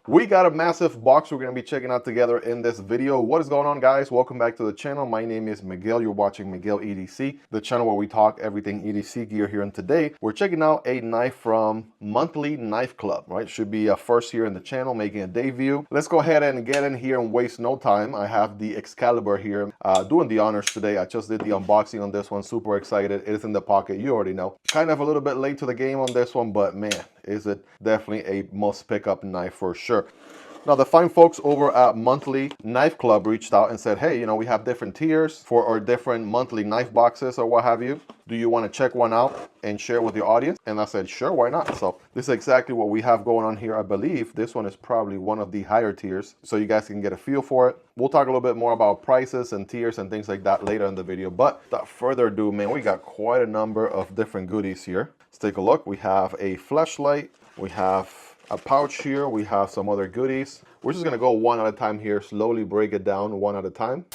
We got a massive box we're going to be checking out together in this video. What is going on, guys? Welcome back to the channel. My name is Miguel. You're watching Miguel EDC, the channel where we talk everything EDC gear here. And today we're checking out a knife from Monthly Knife Club, right? Should be a first here in the channel, making a debut. Let's go ahead and get in here and waste no time. I have the Excalibur here, doing the honors today. I just did the unboxing on this one. Super excited. It is in the pocket. You already know. Kind of a little bit late to the game on this one, but man, is it definitely a must pick up knife for sure. Now, the fine folks over at Monthly Knife Club reached out and said, hey, you know, we have different tiers for our different monthly knife boxes or what have you. Do you want to check one out and share with your audience? And I said, sure, why not? So this is exactly what we have going on here. I believe this one is probably one of the higher tiers, so you guys can get a feel for it. We'll talk a little bit more about prices and tiers and things like that later in the video. But without further ado, man, we got quite a number of different goodies here. Let's take a look. We have a flashlight. We have a pouch here. We have some other goodies. We're just gonna go one at a time here, slowly break it down one at a time.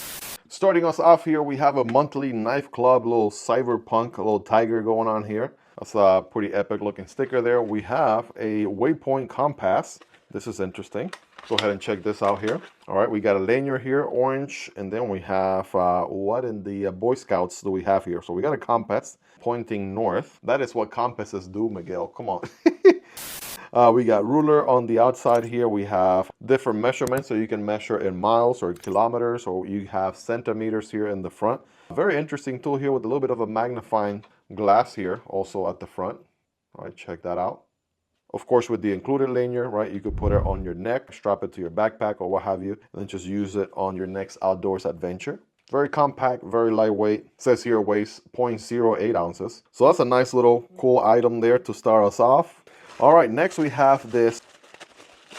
Starting us off here, we have a Monthly Knife Club, little cyberpunk, a little tiger going on here. That's a pretty epic looking sticker there. We have a Waypoint Compass. This is interesting. Go ahead and check this out here. All right, we got a lanyard here, orange, and then we have, what in the Boy Scouts do we have here? So we got a compass pointing north. That is what compasses do, Miguel, come on. We got ruler on the outside here. We have different measurements, so you can measure in miles or kilometers, or you have centimeters here in the front. Very interesting tool here with a little bit of a magnifying glass here also at the front. All right, check that out. Of course, with the included lanyard, right, you could put it on your neck, strap it to your backpack or what have you, and then just use it on your next outdoors adventure. Very compact, very lightweight. It says here weighs 0.08 ounces. So that's a nice little cool item there to start us off. All right, next we have this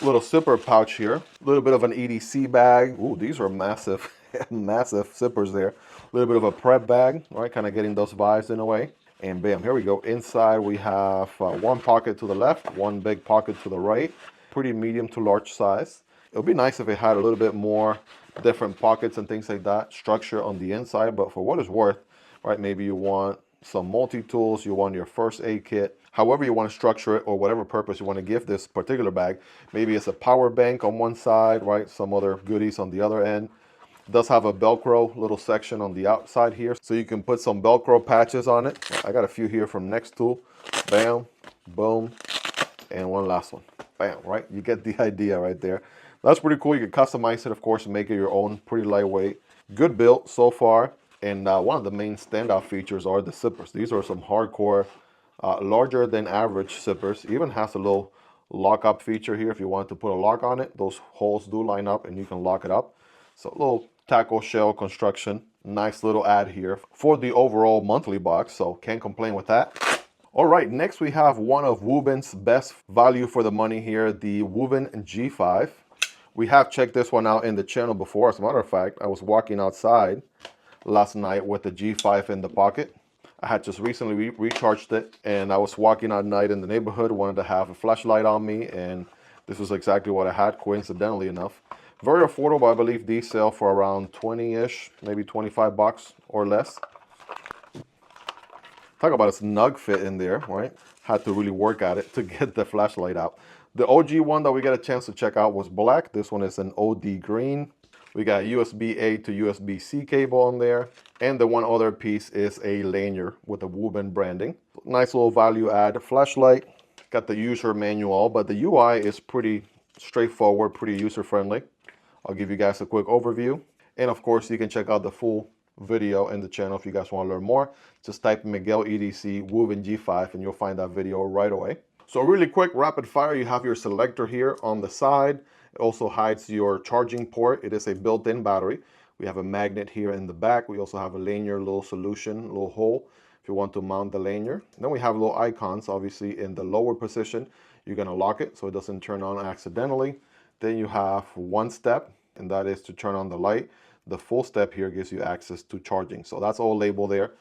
little zipper pouch here. A little bit of an EDC bag. Ooh, these are massive, massive zippers there. A little bit of a prep bag, right? Kind of getting those vibes in a way. And bam, here we go. Inside we have one pocket to the left, one big pocket to the right. Pretty medium to large size. It would be nice if it had a little bit more different pockets and things like that, structure on the inside. But for what it's worth, right? Maybe you want some multi-tools, you want your first aid kit, however you want to structure it or whatever purpose you want to give this particular bag. Maybe it's a power bank on one side, right? Some other goodies on the other end. It does have a Velcro little section on the outside here, so you can put some Velcro patches on it. I got a few here from Next Tool. Bam, boom, and one last one. Bam, right? You get the idea right there. That's pretty cool. You can customize it, of course, and make it your own. Pretty lightweight. Good build so far. And one of the main standout features are the zippers. These are some hardcore, larger than average zippers. Even has a little lock-up feature here. If you want to put a lock on it, those holes do line up and you can lock it up. So a little tackle shell construction. Nice little ad here for the overall monthly box. So can't complain with that. All right, next we have one of Wuben's best value for the money here, the Wuben G5. We have checked this one out in the channel before. As a matter of fact, I was walking outside last night with the G5 in the pocket. I had just recently recharged it, and I was walking at night in the neighborhood, wanted to have a flashlight on me, and this was exactly what I had, coincidentally enough. Very affordable. I believe these sell for around 20-ish, maybe 25 bucks or less. Talk about a snug fit in there, right? Had to really work at it to get the flashlight out. The OG one that we got a chance to check out was black. This one is an OD green. We got USB-A to USB-C cable on there. And the one other piece is a lanyard with the Wuben branding. Nice little value add flashlight. Got the user manual, but the UI is pretty straightforward, pretty user-friendly. I'll give you guys a quick overview. And of course, you can check out the full video in the channel if you guys want to learn more. Just type Miguel EDC Wuben G5 and you'll find that video right away. So really quick, rapid fire, you have your selector here on the side. It also hides your charging port. It is a built-in battery. We have a magnet here in the back. We also have a lanyard, little solution, little hole if you want to mount the lanyard. And then we have little icons, obviously in the lower position. You're gonna lock it so it doesn't turn on accidentally. Then you have one step, and that is to turn on the light. The full step here gives you access to charging. So that's all labeled there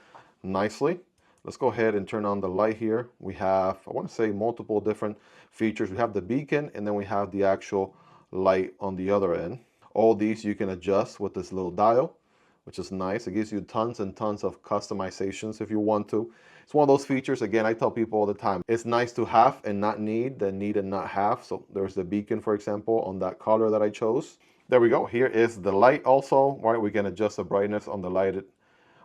nicely. Let's go ahead and turn on the light here. We have, I want to say, multiple different features. We have the beacon, and then we have the actual light on the other end. All these you can adjust with this little dial, which is nice. It gives you tons and tons of customizations if you want to. It's one of those features, again, I tell people all the time, it's nice to have and not need than need and not have. So there's the beacon, for example, on that color that I chose. There we go. Here is the light also, right? We can adjust the brightness on the light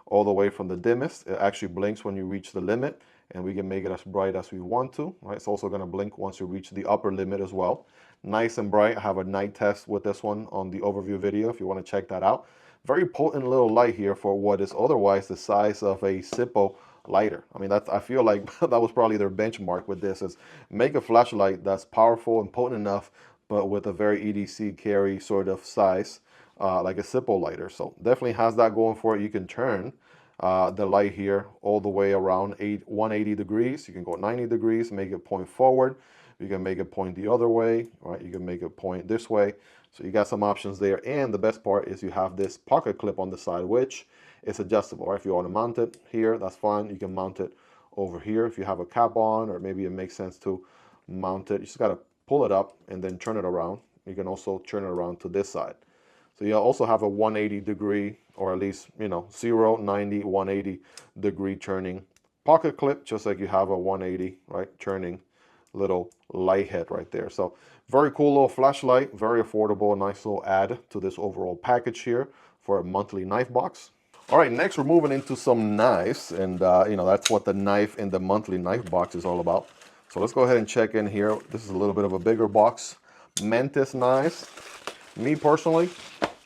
all the way from the dimmest. It actually blinks when you reach the limit, and we can make it as bright as we want to, right? It's also gonna blink once you reach the upper limit as well. Nice and bright. I have a night test with this one on the overview video if you wanna check that out. Very potent little light here for what is otherwise the size of a Zippo lighter. I mean, that's, I feel like that was probably their benchmark with this, is make a flashlight that's powerful and potent enough, but with a very EDC carry sort of size, like a Zippo lighter. So definitely has that going for it. You can turn the light here all the way around 180 degrees. You can go 90 degrees, make it point forward. You can make it point the other way, right? You can make it point this way. So you got some options there. And the best part is you have this pocket clip on the side, which is adjustable, right? If you want to mount it here, that's fine. You can mount it over here if you have a cap on, or maybe it makes sense to mount it. You just got to pull it up and then turn it around. You can also turn it around to this side. So you also have a 180 degree, or at least, you know, 0, 90, 180 degree turning pocket clip, just like you have a 180, right, turning little light head right there. So very cool little flashlight, very affordable, nice little add to this overall package here for a monthly knife box. All right, next we're moving into some knives, and you know, that's what the knife in the monthly knife box is all about. So let's go ahead and check in here. This is a little bit of a bigger box. Mantis knives. Me personally,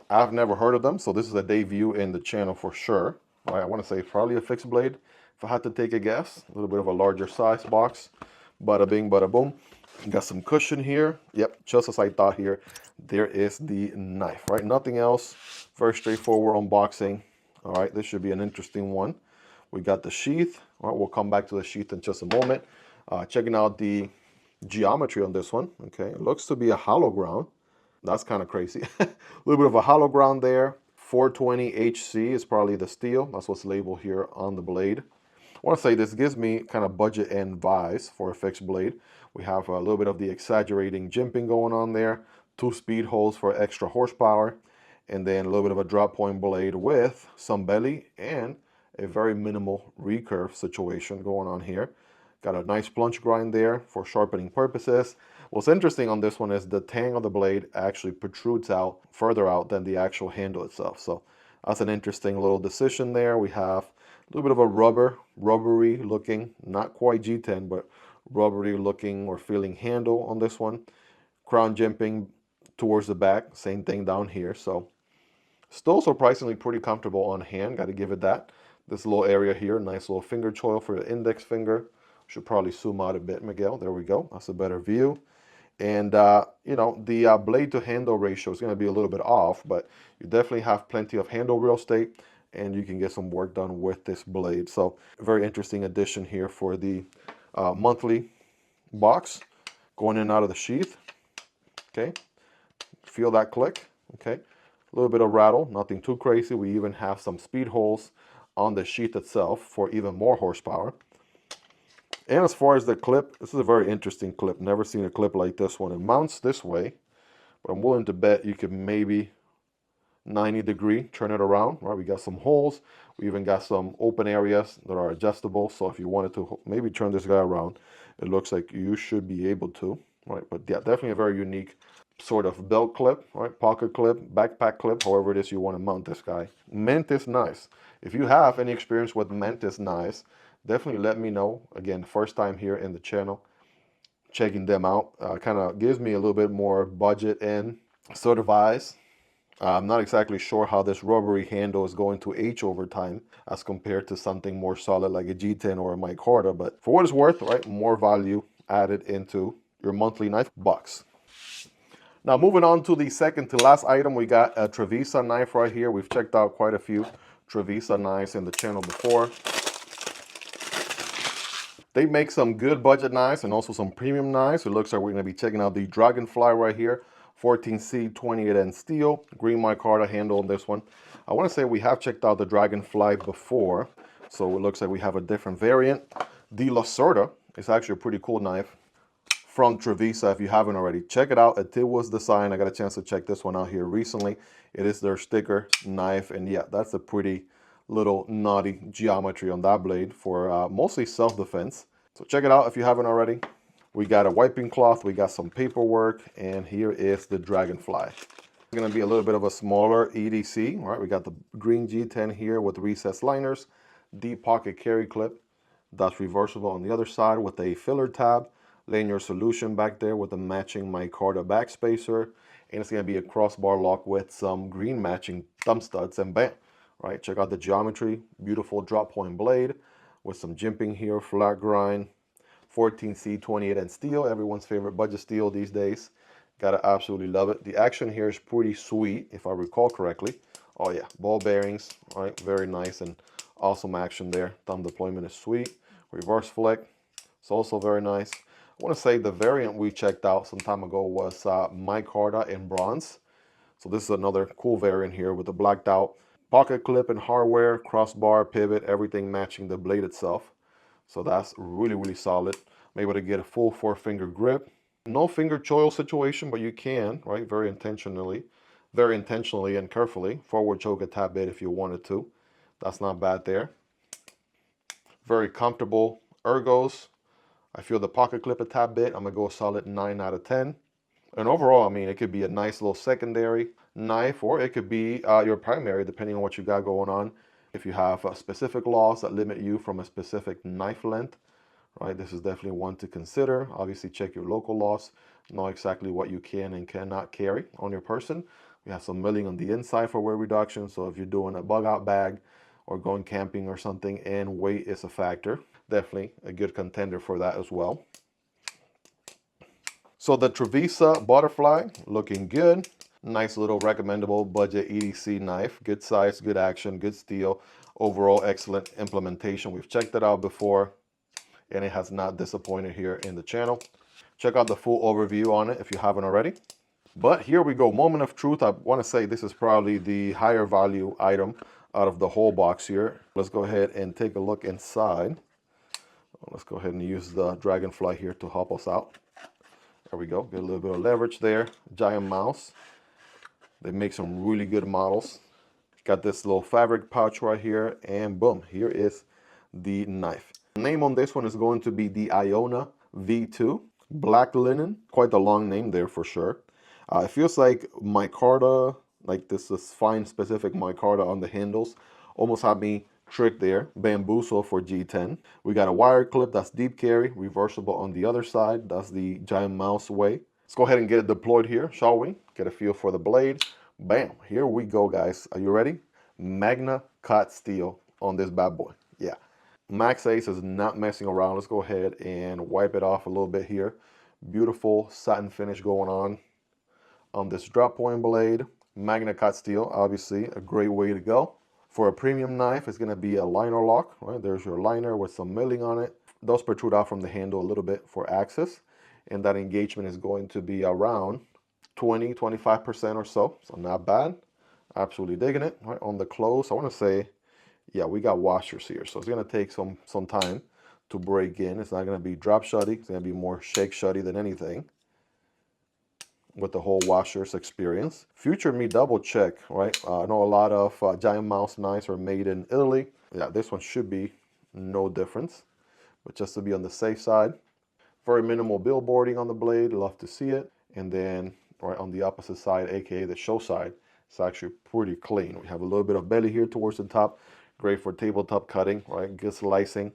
I've never heard of them, so this is a debut in the channel for sure. All right, I want to say probably a fixed blade, if I had to take a guess. A little bit of a larger size box. Bada bing, bada boom. Got some cushion here. Yep, just as I thought here. There is the knife, right? Nothing else. Very straightforward unboxing. All right, this should be an interesting one. We got the sheath. All right, we'll come back to the sheath in just a moment. Checking out the geometry on this one. Okay, it looks to be a hollow ground. That's kind of crazy. A little bit of a hollow ground there. 420 HC is probably the steel. That's what's labeled here on the blade. I want to say this gives me kind of budget end vibes for a fixed blade. We have a little bit of the exaggerating jimping going on there. 2 speed holes for extra horsepower. And then a little bit of a drop point blade with some belly and a very minimal recurve situation going on here. Got a nice plunge grind there for sharpening purposes. What's interesting on this one is the tang of the blade actually protrudes out further out than the actual handle itself. So that's an interesting little decision there. We have a little bit of a rubbery looking, not quite G10, but rubbery looking or feeling handle on this one. Crown jimping towards the back, same thing down here. So still surprisingly pretty comfortable on hand, got to give it that. This little area here, nice little finger choil for the index finger. Should probably zoom out a bit, Miguel. There we go. That's a better view. And, you know, the blade to handle ratio is going to be a little bit off, but you definitely have plenty of handle real estate, and you can get some work done with this blade. So very interesting addition here for the monthly box. Going in and out of the sheath. Okay. Feel that click. Okay. A little bit of rattle, nothing too crazy. We even have some speed holes on the sheath itself for even more horsepower. And as far as the clip, this is a very interesting clip. Never seen a clip like this one. It mounts this way, but I'm willing to bet you could maybe 90 degree turn it around, right? We got some holes. We even got some open areas that are adjustable. So if you wanted to maybe turn this guy around, it looks like you should be able to, right? But yeah, definitely a very unique sort of belt clip, right? Pocket clip, backpack clip, however it is you want to mount this guy. Mantis knives. If you have any experience with Mantis knives, definitely let me know. Again, first time here in the channel, checking them out. Kind of gives me a little bit more budget and sort of eyes. I'm not exactly sure how this rubbery handle is going to age over time as compared to something more solid like a G10 or a micarta, but for what it's worth, right, more value added into your monthly knife box. Now moving on to the second to last item, we got a Trivisa knife right here. We've checked out quite a few Trivisa knives in the channel before. They make some good budget knives and also some premium knives. It looks like we're going to be checking out the Dragonfly right here. 14C 28N steel, green micarta handle on this one. I want to say we have checked out the Dragonfly before, so it looks like we have a different variant. The Lacerda is actually a pretty cool knife from Trivisa. If you haven't already, check it out. It was designed. I got a chance to check this one out here recently. It is their sticker knife, and yeah, that's a pretty little naughty geometry on that blade for mostly self-defense. So check it out if you haven't already. We got a wiping cloth, we got some paperwork, and here is the Dragonfly. It's gonna be a little bit of a smaller EDC, right? We got the green G10 here with recessed liners, deep pocket carry clip that's reversible on the other side with a filler tab, laying your solution back there with a matching micarta back spacer, and it's gonna be a crossbar lock with some green matching thumb studs, and bam, right? Check out the geometry, beautiful drop point blade with some jimping here, flat grind, 14C 28N steel, everyone's favorite budget steel these days. Gotta absolutely love it. The action here is pretty sweet, if I recall correctly. Oh yeah, ball bearings, right? Very nice and awesome action there. Thumb deployment is sweet. Reverse flick, it's also very nice. I want to say the variant we checked out some time ago was micarta in bronze. So this is another cool variant here with the blacked out pocket clip and hardware, crossbar, pivot, everything matching the blade itself. So that's really, really solid. I'm able to get a full 4-finger grip. No finger choil situation, but you can, right? Very intentionally and carefully forward choke a tad bit if you wanted to. That's not bad there. Very comfortable ergos. I feel the pocket clip a tad bit. I'm gonna go a solid 9 out of 10. And overall, I mean, it could be a nice little secondary knife, or it could be your primary, depending on what you got going on. If you have specific laws that limit you from a specific knife length, right, this is definitely one to consider. Obviously, check your local laws, know exactly what you can and cannot carry on your person. We have some milling on the inside for weight reduction, so if you're doing a bug out bag or going camping or something and weight is a factor, definitely a good contender for that as well. So the Trivisa Butterfly, looking good. Nice little recommendable budget EDC knife. Good size, good action, good steel. Overall, excellent implementation. We've checked it out before, and it has not disappointed here in the channel. Check out the full overview on it if you haven't already. But here we go, moment of truth. I want to say this is probably the higher value item out of the whole box here. Let's go ahead and take a look inside. Let's go ahead and use the Dragonfly here to help us out. There we go, get a little bit of leverage there. Giant mouse. They make some really good models. Got this little fabric pouch right here, and boom, here is the knife. The name on this one is going to be the Iona V2. Black linen, quite a long name there for sure. It feels like micarta, like this is fine specific micarta on the handles. Almost had me tricked there. Bamboozle for G10. We got a wire clip that's deep carry, reversible on the other side. That's the giant mouse way. Let's go ahead and get it deployed here, shall we? Get a feel for the blade. Bam, here we go, guys. Are you ready? Magna cut steel on this bad boy. Yeah, Max Ace is not messing around. Let's go ahead and wipe it off a little bit here. Beautiful satin finish going on this drop point blade. Magna cut steel, obviously a great way to go. For a premium knife, it's going to be a liner lock, right? There's your liner with some milling on it. Those protrude out from the handle a little bit for access, and that engagement is going to be around 20-25% or so. So not bad. Absolutely digging it. Right on the close, I want to say, yeah, we got washers here, so it's going to take some time to break in. It's not going to be drop shutty. It's going to be more shake shutty than anything with the whole washers experience. Future me double check, right? I know a lot of giant mouse knives are made in Italy. Yeah, this one should be no difference, but just to be on the safe side. Very minimal billboarding on the blade, love to see it. And then right on the opposite side, aka the show side, it's actually pretty clean. We have a little bit of belly here towards the top, great for tabletop cutting, right? Good slicing.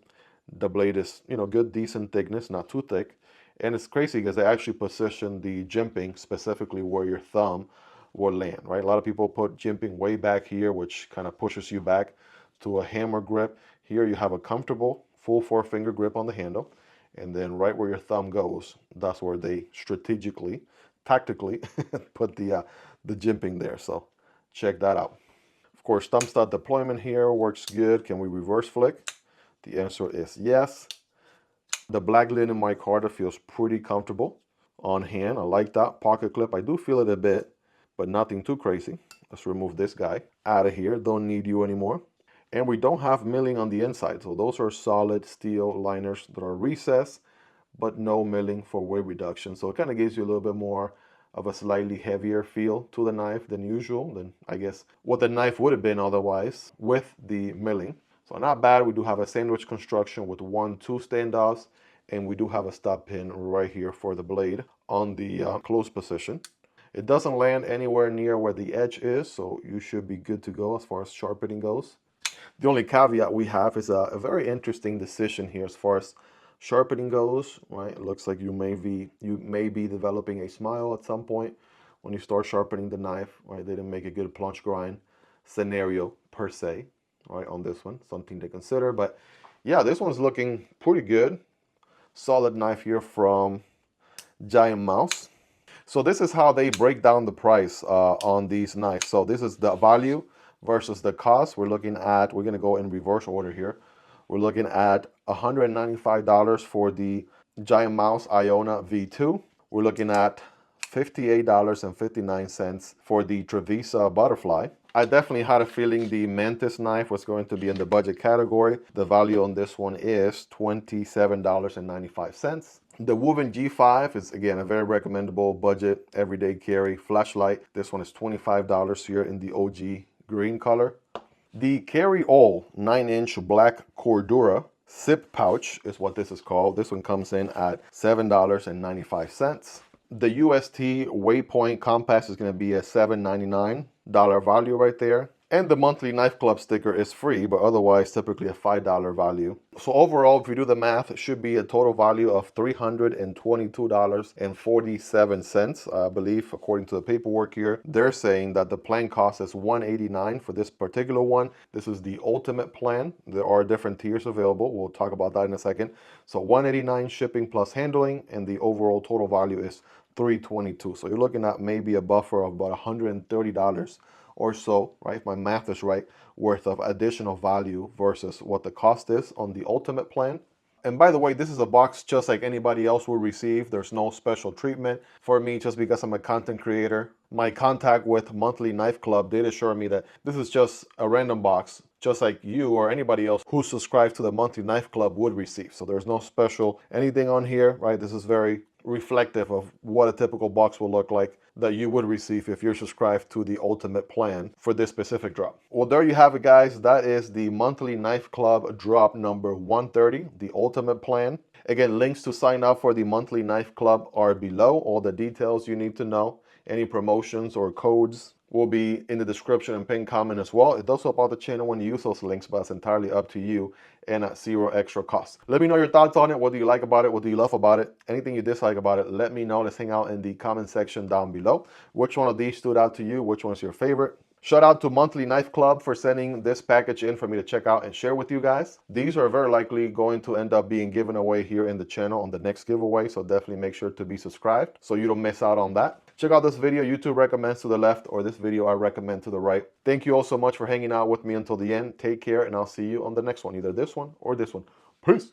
The blade is, you know, good, decent thickness, not too thick. And it's crazy because they actually position the jimping specifically where your thumb will land, right? A lot of people put jimping way back here, which kind of pushes you back to a hammer grip. Here you have a comfortable full 4-finger grip on the handle. And then right where your thumb goes, that's where they strategically, tactically put the jimping there. So check that out. Of course, thumb stud deployment here works good. Can we reverse flick? The answer is yes. The black linen micarta feels pretty comfortable on hand. I like that. Pocket clip, I do feel it a bit, but nothing too crazy. Let's remove this guy out of here. Don't need you anymore. And we don't have milling on the inside. So those are solid steel liners that are recessed, but no milling for weight reduction. So it kind of gives you a little bit more of a slightly heavier feel to the knife than usual, than I guess what the knife would have been otherwise with the milling. So not bad. We do have a sandwich construction with 1-2 standoffs, and we do have a stop pin right here for the blade on the close position. It doesn't land anywhere near where the edge is, so you should be good to go as far as sharpening goes. The only caveat we have is a very interesting decision here as far as sharpening goes, right? It looks like you may be developing a smile at some point when you start sharpening the knife, right? They didn't make a good plunge grind scenario per se, right, on this one. Something to consider, but yeah, this one's looking pretty good. Solid knife here from Giant Mouse. So this is how they break down the price on these knives. So this is the value versus the cost. We're going to go in reverse order here. We're looking at $195 for the Giant Mouse Iona V2. We're looking at $58.59 for the Trivisa Butterfly. I definitely had a feeling the Mantis knife was going to be in the budget category. The value on this one is $27.95. The Wuben G5 is, again, a very recommendable budget everyday carry flashlight. This one is $25 here in the OG green color. The Carry All 9-inch black Cordura zip pouch is what this is called. This one comes in at $7.95. The UST Waypoint Compass is going to be a $7.99 value right there. And the monthly knife club sticker is free, but otherwise typically a $5 value. So overall, if we do the math, it should be a total value of $322.47. I believe, according to the paperwork here, they're saying that the plan cost is $189 for this particular one. This is the ultimate plan. There are different tiers available. We'll talk about that in a second. So $189 shipping plus handling, and the overall total value is $322. So you're looking at maybe a buffer of about $130 or so, right, if my math is right, worth of additional value versus what the cost is on the ultimate plan. And by the way, this is a box just like anybody else will receive. There's no special treatment for me just because I'm a content creator. My contact with Monthly Knife Club did assure me that this is just a random box, just like you or anybody else who subscribes to the Monthly Knife Club would receive. So there's no special anything on here, right? This is very reflective of what a typical box will look like that you would receive if you're subscribed to the ultimate plan for this specific drop. Well, there you have it, guys. That is the Monthly Knife Club drop number 130, the ultimate plan. Again, links to sign up for the Monthly Knife Club are below. All the details you need to know, any promotions or codes will be in the description and pinned comment as well. It does help out the channel when you use those links, but it's entirely up to you and at zero extra cost. Let me know your thoughts on it. What do you like about it? What do you love about it? Anything you dislike about it, let me know. Let's hang out in the comment section down below. Which one of these stood out to you? Which one's your favorite? Shout out to Monthly Knife Club for sending this package in for me to check out and share with you guys. These are very likely going to end up being given away here in the channel on the next giveaway, so definitely make sure to be subscribed so you don't miss out on that. Check out this video YouTube recommends to the left, or this video I recommend to the right. Thank you all so much for hanging out with me until the end. Take care, and I'll see you on the next one, either this one or this one. Peace.